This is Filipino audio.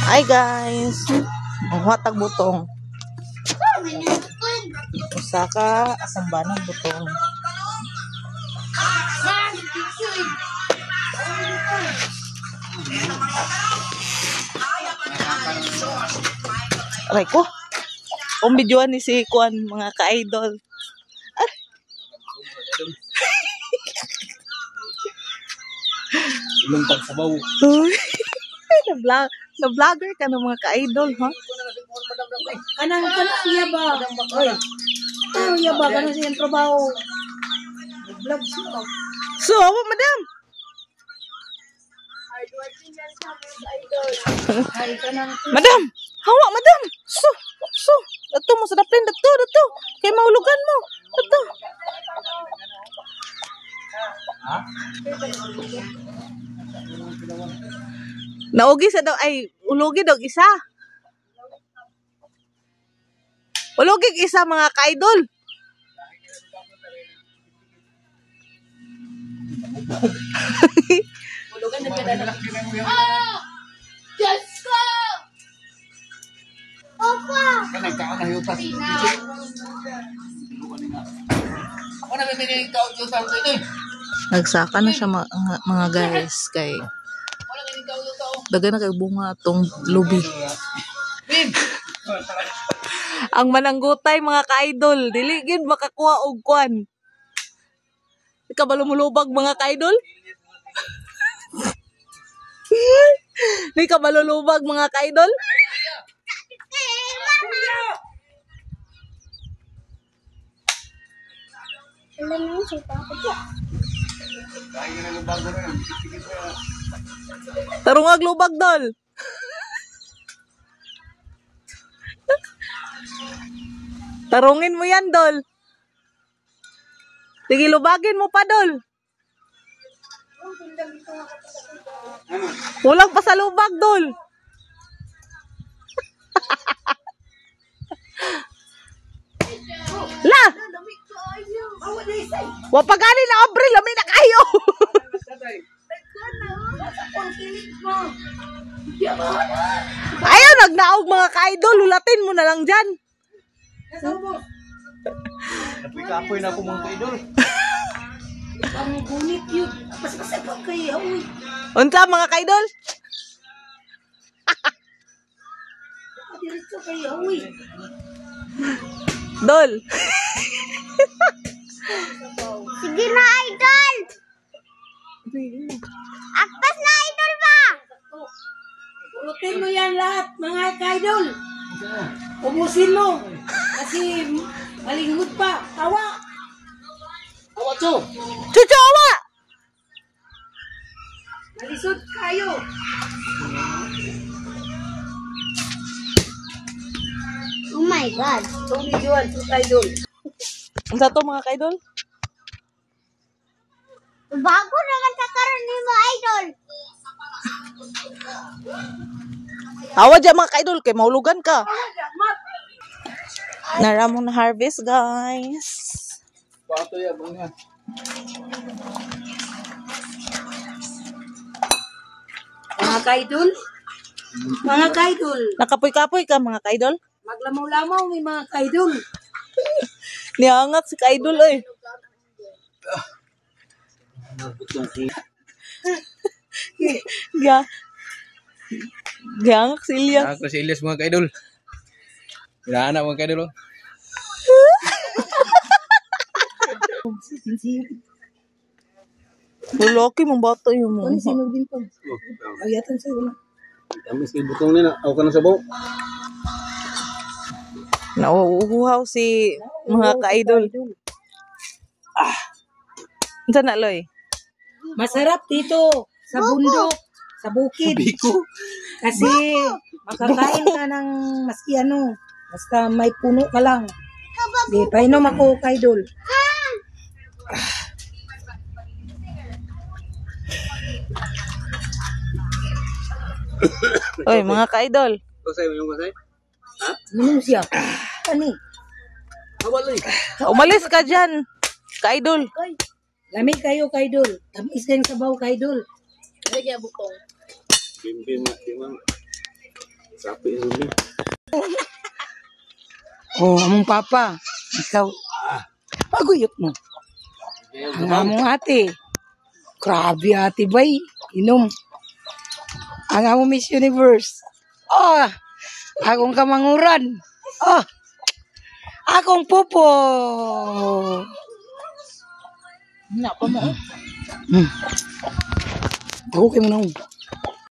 Hi guys. Ang hatag butong. Usa ka asang banang butong. Aray ko. Kung videoan ni si Kuan mga ka-idol. Ilong pagsabaw. Na-vlogger ka ng mga ka-idol, ha? Kanang iya ba? Oy. Oh, iya ba kanang siyang trabaho? Vlog siya. So, madam. Ay kanang Madam. Hawa, madam. So. Dato mo sa daplin. Dato. Kay maulugan mo. Dato. Naugi sa daw. Ay, ulugi daw isa. Ulugig isa mga ka-idol. ulugan na kada na. Oh! Diyos ko! Opa! Kanang kaon na yutas. Ako na bibili ikaw yutas ito. Nagsaka na siya mga guys. Kay daga na kay bunga tong lubi. Ang mananggutay mga ka-idol, dili gid makakuha og kwan. Di ka ba lumulubag mga ka-idol? Di ka ba lulubag mga ka-idol? Tarungag lubag dol. Tarungin mo yan, Dol. Sige, lubagin mo pa, Dol. Kulang pa sa lubag, Dol. La! Wapagani na abril, lamin na kayo. Ayaw, nagnaog mga ka-idol. Lulatin mo na lang dyan. Kapoy na ako mga idol. Ang gunit yun. Mas masapag kayo. Unsa mga ka-idol? Diretso kayo. Dol. Sige na, idol! Akpas na, idol ba? Ulutin mo yan lahat, mga ka-idol. Ubusin mo. Kasi malingkod pa. Tawa. Awa to. Chuchawa! Malisod kayo. Oh my God. Itong videoan, mga ka-idol. Unsa to mga ka-idol? Bago naman sa karon ni mo, idol. Awa dyan mga ka-idol, kay maulugan ka. Naramon na harvest, guys. Pato ya bunga. Mga ka-idol. Mga ka-idol. Nakapoy-kapoy ka mga ka-idol? Maglamaw-lamaw may mga ka-idol. Niangat si ka-idol, oy. Giangat si Ilyas. Ako si Ilyas mga ka-idol. Hinahanap mga ka-idol. Lulaki mong bato yung Ano mga. sinugin pa? Ayatan sa'yo na. Kami sa butong nila. Ako ka na sabaw. Nauuhaw si mga ka-idol. Unsa na, Loy? Masarap dito sa bundok, sa bukid. Kasi makakain ka ng maski ano, basta may puno ka lang. Di, painom ako, ka-idol. Oy, mga ka-idol. Kasay mo yung kasay? Minum siya. Ani, Awalay. Umalis ka dyan, ka-idol. lamig kayo, ka-idol. Tamis kayong sabaw, ka-idol. Bimbim na. Oh, among papa. Ikaw. Paguyot mo. Ang among ate. Grabe ate bay. Inom. Ang among Miss Universe. Oh, akong kamanguran. Oh, akong pupo. Na pa mo. Ako kayo mo na.